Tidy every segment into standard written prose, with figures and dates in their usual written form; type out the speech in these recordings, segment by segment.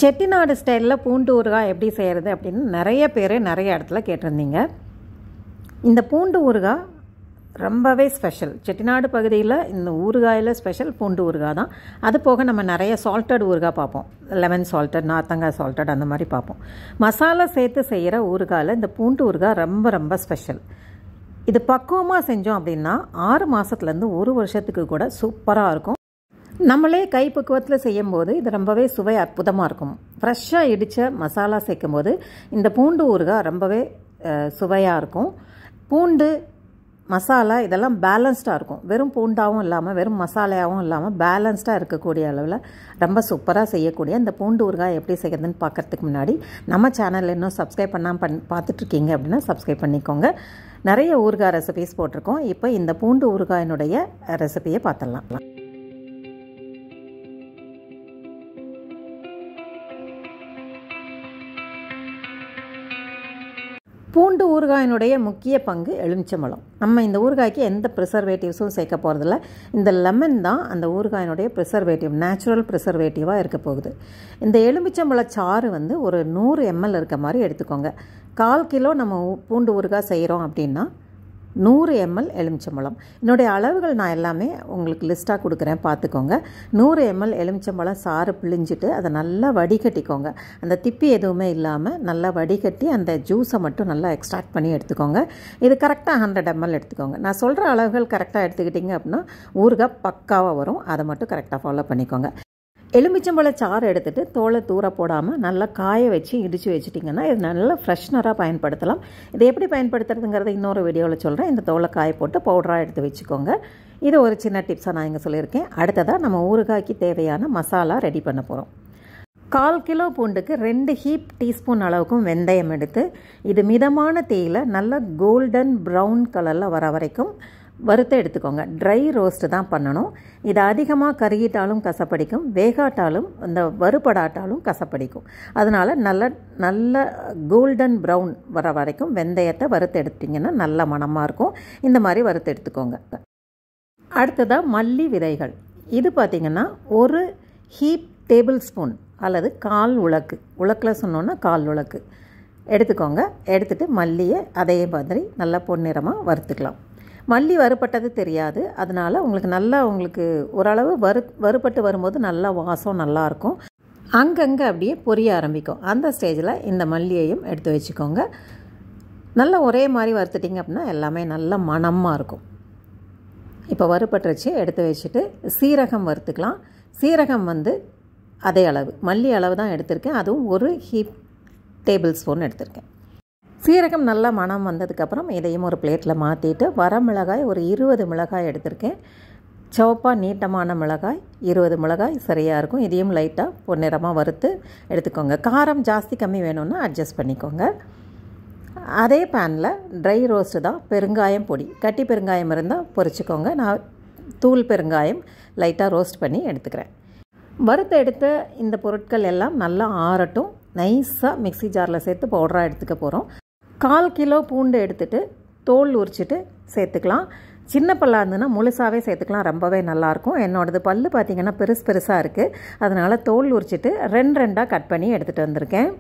செட்டிநாடு ஸ்டைலில் பூண்டு ஊறுகாய் எப்படி செய்கிறது அப்படின்னு நிறைய பேர் நிறைய இடத்துல கேட்டிருந்தீங்க. இந்த பூண்டு ஊறுகாய் ரொம்பவே ஸ்பெஷல். செட்டிநாடு பகுதியில் இந்த ஊறுகாயில் ஸ்பெஷல் பூண்டு ஊறுகாய் தான். அது போக நம்ம நிறைய சால்ட்டட் ஊறுகாய் பார்ப்போம். லெமன் சால்ட்டட், நார்த்தங்காய் சால்ட்டட் அந்த மாதிரி பார்ப்போம். மசாலா சேர்த்து செய்கிற ஊறுகாயில் இந்த பூண்டு ஊறுகாய் ரொம்ப ரொம்ப ஸ்பெஷல். இது பக்குவமாக செஞ்சோம் அப்படின்னா 6 மாதத்துலேருந்து 1 வருஷத்துக்கு கூட சூப்பராக இருக்கும். நம்மளே கைப்பக்குவத்தில் செய்யும்போது இது ரொம்பவே சுவை அற்புதமாக இருக்கும். ஃப்ரெஷ்ஷாக இடித்த மசாலா சேர்க்கும் போது இந்த பூண்டு ஊறுகாய் ரொம்பவே சுவையாக இருக்கும். பூண்டு மசாலா இதெல்லாம் பேலன்ஸ்டாக இருக்கும். வெறும் பூண்டாகவும் இல்லாமல் வெறும் மசாலாவும் இல்லாமல் பேலன்ஸ்டாக இருக்கக்கூடிய அளவில் ரொம்ப சூப்பராக செய்யக்கூடிய இந்த பூண்டு ஊறுகாய் எப்படி செய்கிறதுன்னு பார்க்குறதுக்கு முன்னாடி நம்ம சேனலில் இன்னும் சப்ஸ்கிரைப் பண்ணாமல் பார்த்துட்ருக்கீங்க அப்படின்னா சப்ஸ்கிரைப் பண்ணிக்கோங்க. நிறைய ஊறுகாய் ரெசிபீஸ் போட்டிருக்கோம். இப்போ இந்த பூண்டு ஊறுகாயினுடைய ரெசிபியை பார்த்துடலாம். பூண்டு ஊறுகாயினுடைய முக்கிய பங்கு எலுமிச்சம்பழம். நம்ம இந்த ஊறுகாய்க்கு எந்த ப்ரிசர்வேட்டிவ்ஸும் சேர்க்க போகிறதில்ல. இந்த லெமன் தான் அந்த ஊறுகாயினுடைய ப்ரிசர்வேட்டிவ், நேச்சுரல் ப்ரிசர்வேட்டிவாக இருக்க போகுது. இந்த எலுமிச்சம்பழ சாறு ஒரு 100 ml இருக்க மாதிரி எடுத்துக்கோங்க. 1/4 கிலோ நம்ம பூண்டு ஊறுகாய் செய்கிறோம் அப்படின்னா 100 ml எலுமிச்சம்பழம். என்னுடைய அளவுகள் நான் எல்லாமே உங்களுக்கு லிஸ்ட்டாக கொடுக்குறேன், பார்த்துக்கோங்க. 100 ml எலுமிச்சம்பழம் சாறு பிழிஞ்சிட்டு அதை நல்லா வடிகட்டிக்கோங்க. அந்த திப்பி எதுவுமே இல்லாமல் நல்லா வடிகட்டி அந்த ஜூஸை மட்டும் நல்லா எக்ஸ்ட்ராக்ட் பண்ணி எடுத்துக்கோங்க. இது கரெக்டாக 100 ml எடுத்துக்கோங்க. நான் சொல்கிற அளவுகள் கரெக்டாக எடுத்துக்கிட்டிங்க அப்படின்னா ஊறுகாய் பக்காவாக வரும். அதை மட்டும் கரெக்டாக ஃபாலோ பண்ணிக்கோங்க. எலுமிச்சம்பழ சாறு எடுத்துகிட்டு தோலை தூர போடாமல் நல்லா காய வச்சு இடித்து வச்சுட்டிங்கன்னா இது நல்லா ஃப்ரெஷ்னராக பயன்படுத்தலாம். இதை எப்படி பயன்படுத்துறதுங்கிறத இன்னொரு வீடியோவில் சொல்கிறேன். இந்த தோலை காய போட்டு பவுடராக எடுத்து வச்சுக்கோங்க. இது ஒரு சின்ன டிப்ஸாக நான் இங்கே சொல்லியிருக்கேன். அடுத்ததாக நம்ம ஊறுகாய்க்கு தேவையான மசாலா ரெடி பண்ண போகிறோம். 1/4 கிலோ பூண்டுக்கு 2 டீஸ்பூன் அளவுக்கும் வெந்தயம் எடுத்து இது மிதமான தீயில் நல்லா கோல்டன் ப்ரௌன் கலரில் வர வரைக்கும் வறுத்து எடுத்துக்கோங்க. ட்ரை ரோஸ்ட்டு தான் பண்ணணும். இது அதிகமாக கருகிட்டாலும் கசப்படிக்கும், வேகாட்டாலும் இந்த வறுபடாட்டாலும் கசப்படிக்கும். அதனால் நல்ல கோல்டன் ப்ரௌன் வர வரைக்கும் வெந்தயத்தை வறுத்து எடுத்திங்கன்னா நல்ல மணமாக இருக்கும். இந்த மாதிரி வறுத்து எடுத்துக்கோங்க. அடுத்ததாக மல்லி விதைகள். இது பார்த்திங்கன்னா 1 டேபிள் ஸ்பூன் அல்லது 1/4 உலக்கு, உலக்கில் சொன்னோன்னா 1/4 உலக்கு எடுத்துக்கோங்க. எடுத்துகிட்டு மல்லியை அதே மாதிரி நல்லா பொன்னிறமாக வறுத்துக்கலாம். மல்லி வறுபட்டது தெரியாது. அதனால் உங்களுக்கு ஓரளவு வறுபட்டு வரும்போது நல்லா வாசம் நல்லாயிருக்கும். அங்கங்கே அப்படியே பொரிய ஆரம்பிக்கும். அந்த ஸ்டேஜில் இந்த மல்லியையும் எடுத்து வச்சுக்கோங்க. நல்லா ஒரே மாதிரி வறுத்துட்டிங்க அப்படின்னா எல்லாமே நல்ல மணமாக இருக்கும். இப்போ வறுபட்டுருச்சு, எடுத்து வச்சுட்டு சீரகம் வறுத்துக்கலாம். சீரகம் அதே அளவு, மல்லி அளவு தான் எடுத்திருக்கேன். அதுவும் 1 டேபிள் ஸ்பூன் எடுத்திருக்கேன். சீரகம் நல்லா மணம் வந்ததுக்கப்புறம் இதையும் ஒரு பிளேட்டில் மாற்றிட்டு வரமிளகாய் ஒரு 20 மிளகாய் எடுத்திருக்கேன். சிவப்பாக நீட்டமான மிளகாய் 20 மிளகாய் சரியாக இருக்கும். இதையும் லைட்டாக பொன்னிறமாக வறுத்து எடுத்துக்கோங்க. காரம் ஜாஸ்தி கம்மி வேணும்னா அட்ஜஸ்ட் பண்ணிக்கோங்க. அதே பேனில் ட்ரை ரோஸ்ட்டு தான் பெருங்காயம் பொடி, கட்டி பெருங்காயம் இருந்தால் பொரிச்சிக்கோங்க. நான் தூள் பெருங்காயம் லைட்டாக ரோஸ்ட் பண்ணி எடுத்துக்கிறேன். வறுத்து எடுத்த இந்த பொருட்கள் எல்லாம் நல்லா ஆறட்டும். நைஸாக மிக்ஸி ஜாரில் சேர்த்து பவுடராக எடுத்துக்க போகிறோம். 1/4 கிலோ பூண்டு எடுத்துகிட்டு தோல் உரிச்சிட்டு சேர்த்துக்கலாம். சின்ன பல்லாக இருந்ததுன்னா முழுசாகவே சேர்த்துக்கலாம், ரொம்பவே நல்லாயிருக்கும். என்னோடது பல்லு பார்த்திங்கன்னா பெருசாக இருக்குது. அதனால் தோல் உரிச்சிட்டு 2 கட் பண்ணி எடுத்துகிட்டு வந்திருக்கேன்.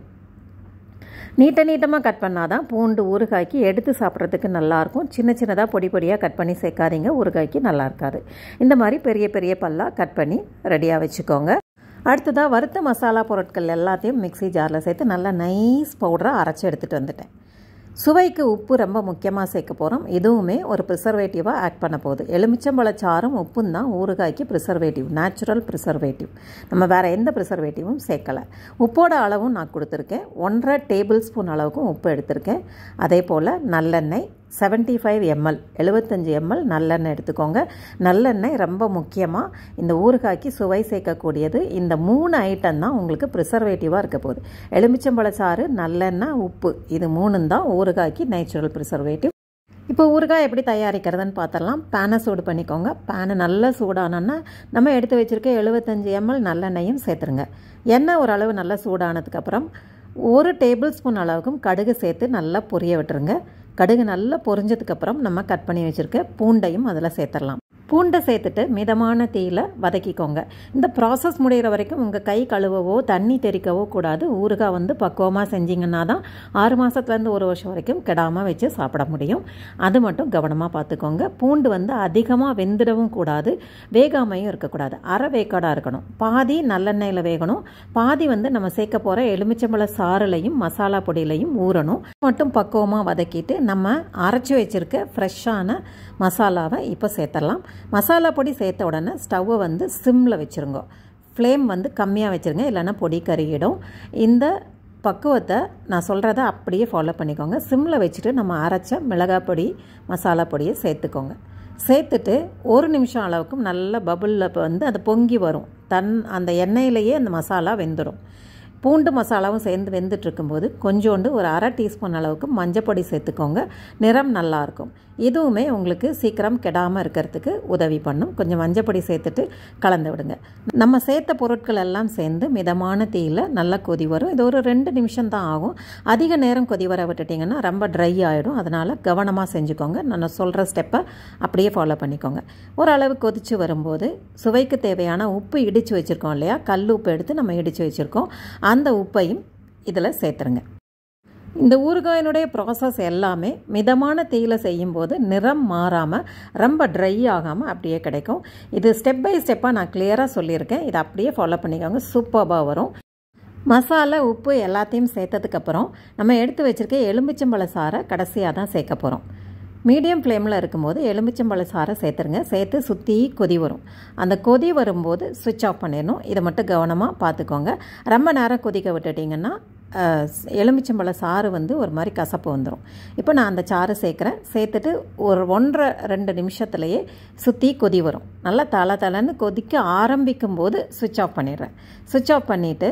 நீட்டமாக கட் பண்ணால் தான் பூண்டு ஊறுகாய்க்கு எடுத்து சாப்பிட்றதுக்கு நல்லாயிருக்கும். சின்னதாக பொடியாக கட் பண்ணி சேர்க்காதீங்க, ஊறுகாய்க்கு நல்லா இருக்காது. இந்த மாதிரி பெரிய பல்லாக கட் பண்ணி ரெடியாக வச்சுக்கோங்க. அடுத்ததாக வறுத்த மசாலா பொருட்கள் எல்லாத்தையும் மிக்ஸி ஜாரில் சேர்த்து நல்லா நைஸ் பவுடராக அரைச்சி எடுத்துகிட்டு வந்துட்டேன். சுவைக்கு உப்பு ரொம்ப முக்கியமாக சேர்க்க போகிறோம். இதுவுமே ஒரு ப்ரிசர்வேட்டிவாக ஆக்ட் பண்ண போகுது. எலுமிச்சம்பழச்சாரும் உப்பும் தான் ஊறுகாய்க்கு ப்ரிசர்வேட்டிவ், நேச்சுரல் ப்ரிசர்வேட்டிவ். நம்ம வேறு எந்த ப்ரிசர்வேட்டிவும் சேர்க்கலை. உப்போட அளவும் நான் கொடுத்துருக்கேன். 1/2 டேபிள் ஸ்பூன் அளவுக்கும் உப்பு எடுத்திருக்கேன். அதே போல் நல்லெண்ணெய் 75 ml 75 ml நல்லெண்ணெய் எடுத்துக்கோங்க. நல்லெண்ணெய் ரொம்ப முக்கியமாக இந்த ஊறுகாய்க்கு சுவை சேர்க்கக்கூடியது. இந்த 3 ஐட்டம் தான் உங்களுக்கு ப்ரிசர்வேட்டிவாக இருக்க போகுது. எலுமிச்சம்பழச்சாறு, நல்லெண்ணெய், உப்பு, இது 3 தான் ஊறுகாய்க்கு நேச்சுரல் ப்ரிசர்வேட்டிவ். இப்போ ஊறுகாய் எப்படி தயாரிக்கிறதுன்னு பார்த்துடலாம். பேனை சூடு பண்ணிக்கோங்க. பேனை நல்லா சூடானோன்னா நம்ம எடுத்து வச்சுருக்க 75 ml நல்லெண்ணெயும் சேர்த்துருங்க. எண்ணெய் ஓரளவு நல்லா சூடானதுக்கப்புறம் 1 டேபிள் ஸ்பூன் அளவுக்கும் கடுகு சேர்த்து நல்லா பொரிய விட்டுருங்க. கடுகு நல்லா பொரிஞ்சதுக்கப்புறம் நம்ம கட் பண்ணி வச்சுருக்க பூண்டையும் அதில் சேர்த்துடலாம். பூண்டை சேர்த்துட்டு மிதமான தீயில் வதக்கிக்கோங்க. இந்த ப்ராசஸ் முடிகிற வரைக்கும் உங்கள் கை கழுவவோ தண்ணி தெறிக்கவோ கூடாது. ஊறுகாய் வந்து பக்குவமாக செஞ்சிங்கன்னா தான் 6 மாதத்துலேருந்து 1 வருஷம் வரைக்கும் கெடாமல் வச்சு சாப்பிட முடியும். அது மட்டும் கவனமாக பார்த்துக்கோங்க. பூண்டு வந்து அதிகமாக வெந்துடவும் கூடாது, வேகாமையும் இருக்கக்கூடாது. அரை வேக்காடாக இருக்கணும். பாதி நல்லெண்ணெயில் வேகணும், பாதி வந்து நம்ம சேர்க்க போகிற எலுமிச்சம்பழ சாறுலையும் மசாலா பொடியிலையும் ஊறணும். மட்டும் பக்குவமாக வதக்கிட்டு நம்ம அரைச்சி வச்சுருக்க ஃப்ரெஷ்ஷான மசாலாவை இப்போ சேர்த்துடலாம். மசாலா பொடி சேர்த்த உடனே ஸ்டவ்வை வந்து சிம்மில் வச்சுருங்க. ஃப்ளேம் வந்து கம்மியாக வச்சுருங்க, இல்லைன்னா பொடி கருகிடும். இந்த பக்குவத்தை நான் சொல்கிறத அப்படியே ஃபாலோ பண்ணிக்கோங்க. சிம்மில் வச்சுட்டு நம்ம அரைச்ச மிளகாய் பொடி மசாலா பொடியை சேர்த்துக்கோங்க. சேர்த்துட்டு 1 நிமிஷம் அளவுக்கு நல்ல பபுளில் வந்து அது பொங்கி வரும். அந்த எண்ணெயிலேயே அந்த மசாலா வெந்துடும். பூண்டு மசாலாவும் சேர்ந்து வெந்துட்டு இருக்கும்போது கொஞ்சோண்டு ஒரு அரை டீஸ்பூன் அளவுக்கு மஞ்சப்பொடி சேர்த்துக்கோங்க. நிறம் நல்லாயிருக்கும். இதுவுமே உங்களுக்கு சீக்கிரம் கெடாமல் இருக்கிறதுக்கு உதவி பண்ணும். கொஞ்சம் மஞ்சப்பொடி சேர்த்துட்டு கலந்து விடுங்க. நம்ம சேர்த்த பொருட்கள் எல்லாம் சேர்ந்து மிதமான தீயில் நல்லா கொதி வரும். இது ஒரு 2 நிமிஷம் தான் ஆகும். அதிக நேரம் கொதி வர விட்டுட்டிங்கன்னா ரொம்ப ட்ரை ஆகிடும். அதனால் கவனமாக செஞ்சுக்கோங்க. நான் சொல்கிற ஸ்டெப்பை அப்படியே ஃபாலோ பண்ணிக்கோங்க. ஓரளவு கொதித்து வரும்போது சுவைக்கு தேவையான உப்பு இடித்து வச்சுருக்கோம் இல்லையா, கல் உப்பு எடுத்து நம்ம இடித்து வச்சுருக்கோம். அந்த உப்பையும் இதில் சேர்த்துருங்க. இந்த ஊறுகாயினுடைய ப்ராசஸ் எல்லாமே மிதமான தீயில் செய்யும்போது நிறம் மாறாமல் ரொம்ப ட்ரை ஆகாமல் அப்படியே கிடைக்கும். இது ஸ்டெப் பை ஸ்டெப்பாக நான் கிளியராக சொல்லியிருக்கேன். இதை அப்படியே ஃபாலோ பண்ணிக்கோங்க. சூப்பராக வரும். மசாலா உப்பு எல்லாத்தையும் சேர்த்ததுக்கப்புறம் நம்ம எடுத்து வச்சுருக்க எலுமிச்சம்பழ சாறை கடைசியாக தான் சேர்க்க போகிறோம். மீடியம் ஃப்ளேமில் இருக்கும்போது எலுமிச்சம்பழ சாறை சேர்த்துருங்க. சேர்த்து சுற்றி கொதி வரும். அந்த கொதி வரும்போது சுவிட்ச் ஆஃப் பண்ணிடணும். இதை மட்டும் கவனமாக பார்த்துக்கோங்க. ரொம்ப நேரம் கொதிக்க விட்டுட்டிங்கன்னா எலுமிச்சம்பழ சாறு வந்து ஒரு மாதிரி கசப்பு வந்துடும். இப்போ நான் அந்த சாறு சேர்க்குறேன். சேர்த்துட்டு ஒரு 1.5-2 நிமிஷத்துலையே சுற்றி கொதி வரும். நல்லா தளன்னு கொதிக்க ஆரம்பிக்கும் போது சுவிட்ச் ஆஃப் பண்ணிடுறேன். சுவிட்ச் ஆஃப் பண்ணிவிட்டு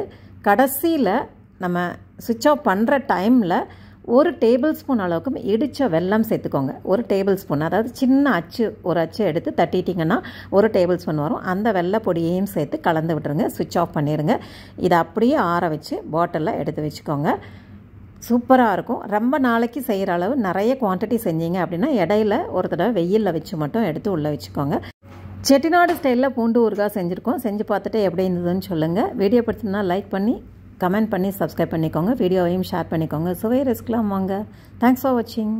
கடைசியில் நம்ம சுவிட்ச் ஆஃப் பண்ணுற டைமில் 1 டேபிள் ஸ்பூன் அளவுக்கு இடித்த வெல்லம் சேர்த்துக்கோங்க. 1 டேபிள் ஸ்பூன், அதாவது சின்ன அச்சு, ஒரு அச்சு எடுத்து தட்டிட்டிங்கன்னா 1 டேபிள் ஸ்பூன் வரும். அந்த வெள்ளை பொடியையும் சேர்த்து கலந்து விட்டுருங்க. சுவிட்ச் ஆஃப் பண்ணிடுங்க. இதை அப்படியே ஆற வச்சு பாட்டிலில் எடுத்து வச்சுக்கோங்க. சூப்பராக இருக்கும். ரொம்ப நாளைக்கு செய்கிற அளவு நிறைய குவான்டிட்டி செஞ்சீங்க அப்படின்னா இடையில ஒரு தடவை வெயிலில் வச்சு மட்டும் எடுத்து உள்ளே வச்சுக்கோங்க. செட்டிநாடு ஸ்டைலில் பூண்டு ஊறுகாய் செஞ்சுருக்கோம். செஞ்சு பார்த்துட்டு எப்படி இருந்ததுன்னு சொல்லுங்கள். வீடியோ பிடிச்சிருந்தா லைக் பண்ணி கமெண்ட் பண்ணி சப்ஸ்கிரைப் பண்ணிக்கோங்க. வீடியோவையும் ஷேர் பண்ணிக்கோங்க. சுவை ரசிக்கலாம் வாங்க. தேங்க்ஸ் ஃபார் வாட்சிங்.